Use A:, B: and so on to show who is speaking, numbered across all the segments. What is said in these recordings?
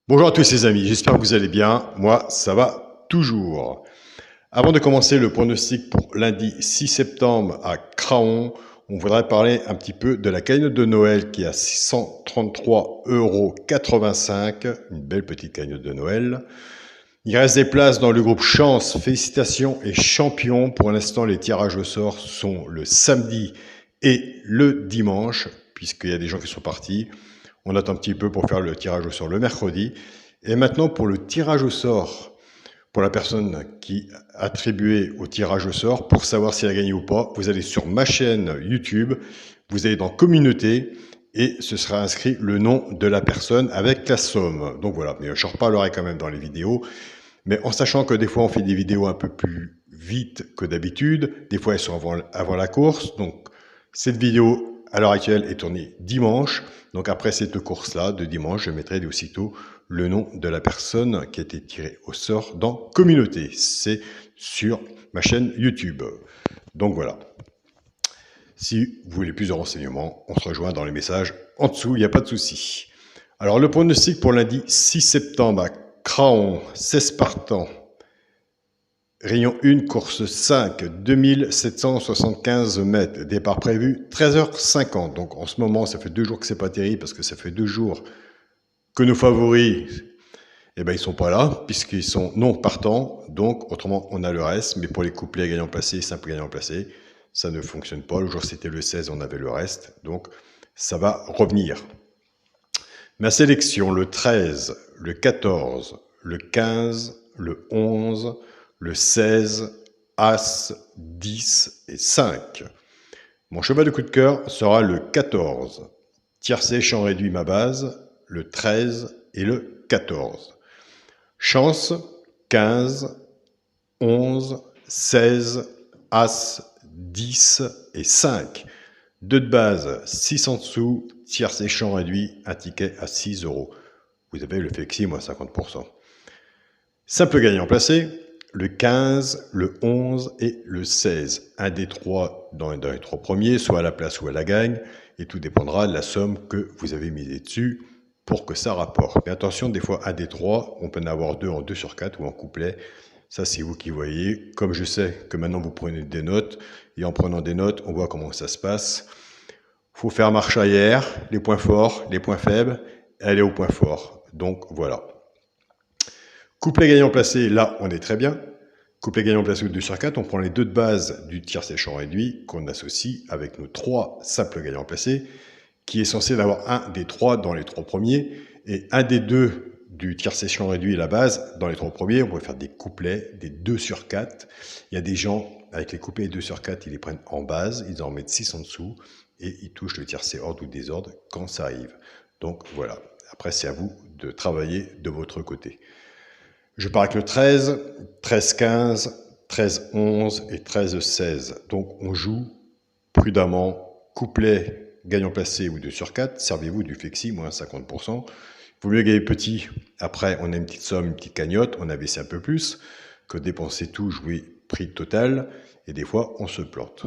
A: Bonjour à tous les amis, j'espère que vous allez bien. Moi, ça va toujours. Avant de commencer le pronostic pour lundi 6 septembre à Craon, on voudrait parler un petit peu de la cagnotte de Noël qui est à 633,85 €. Une belle petite cagnotte de Noël. Il reste des places dans le groupe Chance, félicitations et champions. Pour l'instant, les tirages au sort sont le samedi et le dimanche, puisqu'il y a des gens qui sont partis. On attend un petit peu pour faire le tirage au sort le mercredi. Et maintenant, pour le tirage au sort, pour la personne qui a attribué au tirage au sort, pour savoir si elle a gagné ou pas, vous allez sur ma chaîne YouTube, vous allez dans communauté et ce sera inscrit le nom de la personne avec la somme. Donc voilà, mais je reparlerai quand même dans les vidéos. Mais en sachant que des fois on fait des vidéos un peu plus vite que d'habitude, des fois elles sont avant la course. Donc cette vidéo à l'heure actuelle est tournée dimanche. Donc après cette course-là de dimanche, je mettrai aussitôt le nom de la personne qui a été tirée au sort dans communauté. C'est sur ma chaîne YouTube. Donc voilà. Si vous voulez plus de renseignements, on se rejoint dans les messages en dessous, il n'y a pas de souci. Alors le pronostic pour lundi 6 septembre à Craon, 16 partants. Rayon 1, course 5, 2775 mètres. Départ prévu 13h50. Donc en ce moment, ça fait 2 jours que c'est pas terrible parce que ça fait 2 jours que nos favoris, eh ben, ils sont pas là puisqu'ils sont non partants. Donc autrement, on a le reste. Mais pour les couplets gagnants placés, simples gagnants placés, ça ne fonctionne pas. Le jour c'était le 16, on avait le reste. Donc ça va revenir. Ma sélection, le 13, le 14, le 15, le 11, le 16, As, 10 et 5. Mon cheval de coup de cœur sera le 14. Tiercé, champ réduit, ma base, le 13 et le 14. Chance, 15, 11, 16, As, 10 et 5. 2 de base, 6 en dessous, tiercé, champ réduit, un ticket à 6 €. Vous avez le flexi, moins 50%. Simple gagnant placé, le 15, le 11 et le 16. Un des trois dans les trois premiers, soit à la place ou à la gagne, et tout dépendra de la somme que vous avez misée dessus pour que ça rapporte. Mais attention, des fois, un des trois, on peut en avoir deux en 2 sur 4 ou en couplet. Ça, c'est vous qui voyez. Comme je sais que maintenant vous prenez des notes, et en prenant des notes, on voit comment ça se passe. Il faut faire marche arrière, les points forts, les points faibles, aller au point fort. Donc voilà. Couplet gagnant placé, là, on est très bien. Couplet gagnant placé au 2 sur 4, on prend les 2 de base du tiercé champ réduit qu'on associe avec nos 3 simples gagnants placés, qui est censé avoir un des 3 dans les 3 premiers, et un des 2 du tiercé champ réduit, la base, dans les 3 premiers, on pourrait faire des couplets, des 2 sur 4. Il y a des gens, avec les couplets 2 sur 4, ils les prennent en base, ils en mettent 6 en dessous, et ils touchent le tiercé ordre ou désordre quand ça arrive. Donc voilà, après c'est à vous de travailler de votre côté. Je pars avec le 13, 13-15, 13-11 et 13-16. Donc on joue prudemment, couplet gagnant placé ou 2 sur 4, servez-vous du flexi, moins 50%. Il vaut mieux gagner petit, après on a une petite somme, une petite cagnotte, on abaisse un peu plus, que dépenser tout, jouer prix total, et des fois on se plante.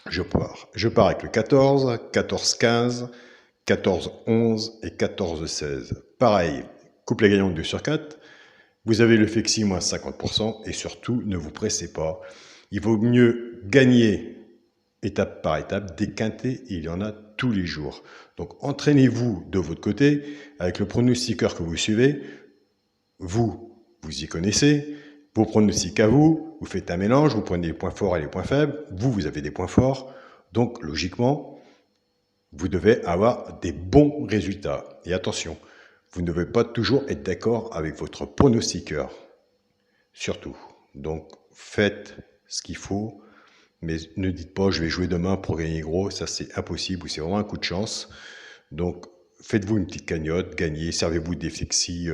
A: Je pars avec le 14, 14-15, 14-11 et 14-16. Pareil, couplet gagnant 2 sur 4, vous avez le flexi moins 50% et surtout, ne vous pressez pas. Il vaut mieux gagner étape par étape. Des quintés, il y en a tous les jours. Donc, entraînez-vous de votre côté avec le pronostiqueur que vous suivez. Vous y connaissez. Vos pronostics à vous, vous faites un mélange, vous prenez les points forts et les points faibles. Vous avez des points forts. Donc, logiquement, vous devez avoir des bons résultats. Et attention, vous ne devez pas toujours être d'accord avec votre pronostiqueur. Surtout. Donc, faites ce qu'il faut. Mais ne dites pas, je vais jouer demain pour gagner gros. Ça, c'est impossible. C'est vraiment un coup de chance. Donc, faites-vous une petite cagnotte, gagnez. Servez-vous des flexis,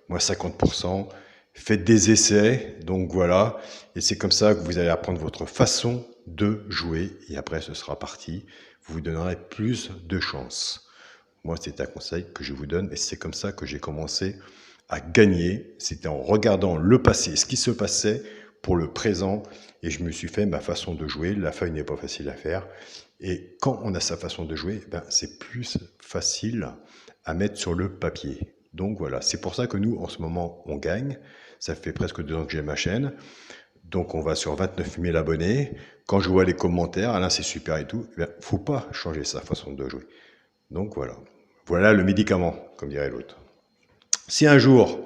A: moins 50%. Faites des essais. Donc, voilà. Et c'est comme ça que vous allez apprendre votre façon de jouer. Et après, ce sera parti. Vous vous donnerez plus de chance. Moi, c'est un conseil que je vous donne et c'est comme ça que j'ai commencé à gagner. C'était en regardant le passé, ce qui se passait pour le présent et je me suis fait ma façon de jouer. La feuille n'est pas facile à faire et quand on a sa façon de jouer, ben, c'est plus facile à mettre sur le papier. Donc voilà, c'est pour ça que nous, en ce moment, on gagne. Ça fait presque 2 ans que j'ai ma chaîne. Donc on va sur 29 000 abonnés. Quand je vois les commentaires, Alain c'est super et tout, il ne faut pas changer sa façon de jouer. Donc voilà. Voilà le médicament, comme dirait l'autre. Si un jour,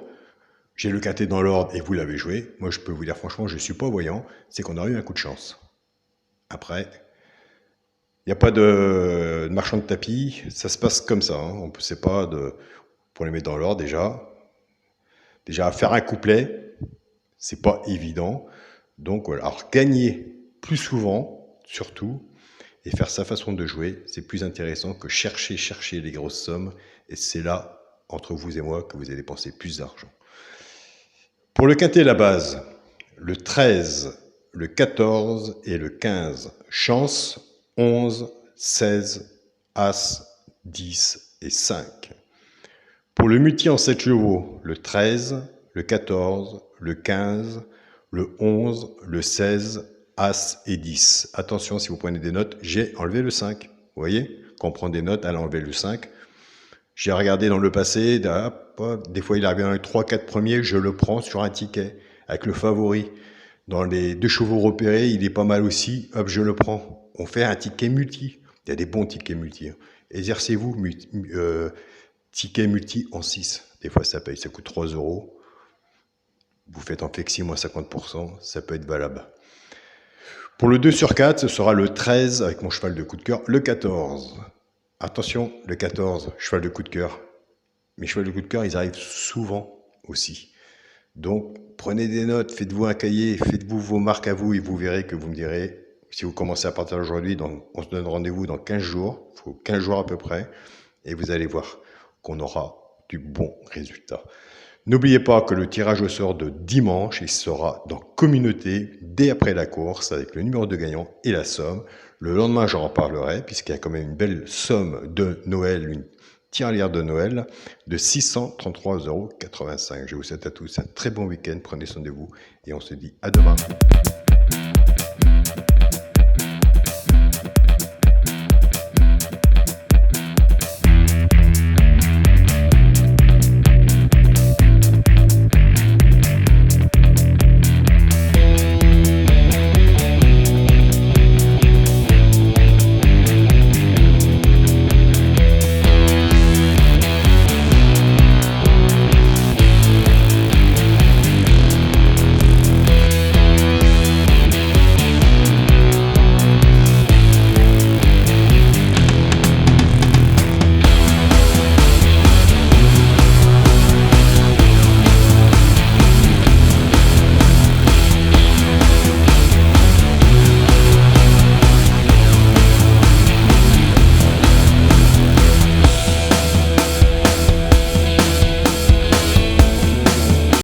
A: j'ai le quintet dans l'ordre et vous l'avez joué, moi je peux vous dire franchement, je ne suis pas voyant, c'est qu'on a eu un coup de chance. Après, il n'y a pas de marchand de tapis, ça se passe comme ça. On ne sait pas pour les mettre dans l'ordre déjà. Déjà, faire un couplet, c'est pas évident. Donc voilà, alors gagner plus souvent, surtout, et faire sa façon de jouer, c'est plus intéressant que chercher les grosses sommes. Et c'est là, entre vous et moi, que vous allez dépenser plus d'argent. Pour le quintet, la base, le 13, le 14 et le 15. Chance, 11, 16, As, 10 et 5. Pour le multi en 7 chevaux, le 13, le 14, le 15, le 11, le 16, As et 10. Attention, si vous prenez des notes, j'ai enlevé le 5. Vous voyez, quand on prend des notes, elle a enlevé le 5. J'ai regardé dans le passé, des fois il arrive dans les 3-4 premiers, je le prends sur un ticket, avec le favori. Dans les 2 chevaux repérés, il est pas mal aussi, hop, je le prends. On fait un ticket multi. Il y a des bons tickets multi. Exercez-vous, ticket multi en 6. Des fois ça paye, ça coûte 3 €. Vous faites en flexi moins 50%, ça peut être valable. Pour le 2 sur 4, ce sera le 13 avec mon cheval de coup de cœur, le 14. Attention, le 14, cheval de coup de cœur. Mes chevals de coup de cœur, ils arrivent souvent aussi. Donc, prenez des notes, faites-vous un cahier, faites-vous vos marques à vous et vous verrez que vous me direz, si vous commencez à partir d'aujourd'hui, on se donne rendez-vous dans 15 jours, il faut 15 jours à peu près, et vous allez voir qu'on aura du bon résultat. N'oubliez pas que le tirage au sort de dimanche, il sera dans communauté dès après la course avec le numéro de gagnant et la somme. Le lendemain, j'en reparlerai puisqu'il y a quand même une belle somme de Noël, une tirelire de Noël de 633,85 €. Je vous souhaite à tous un très bon week-end, prenez soin de vous et on se dit à demain.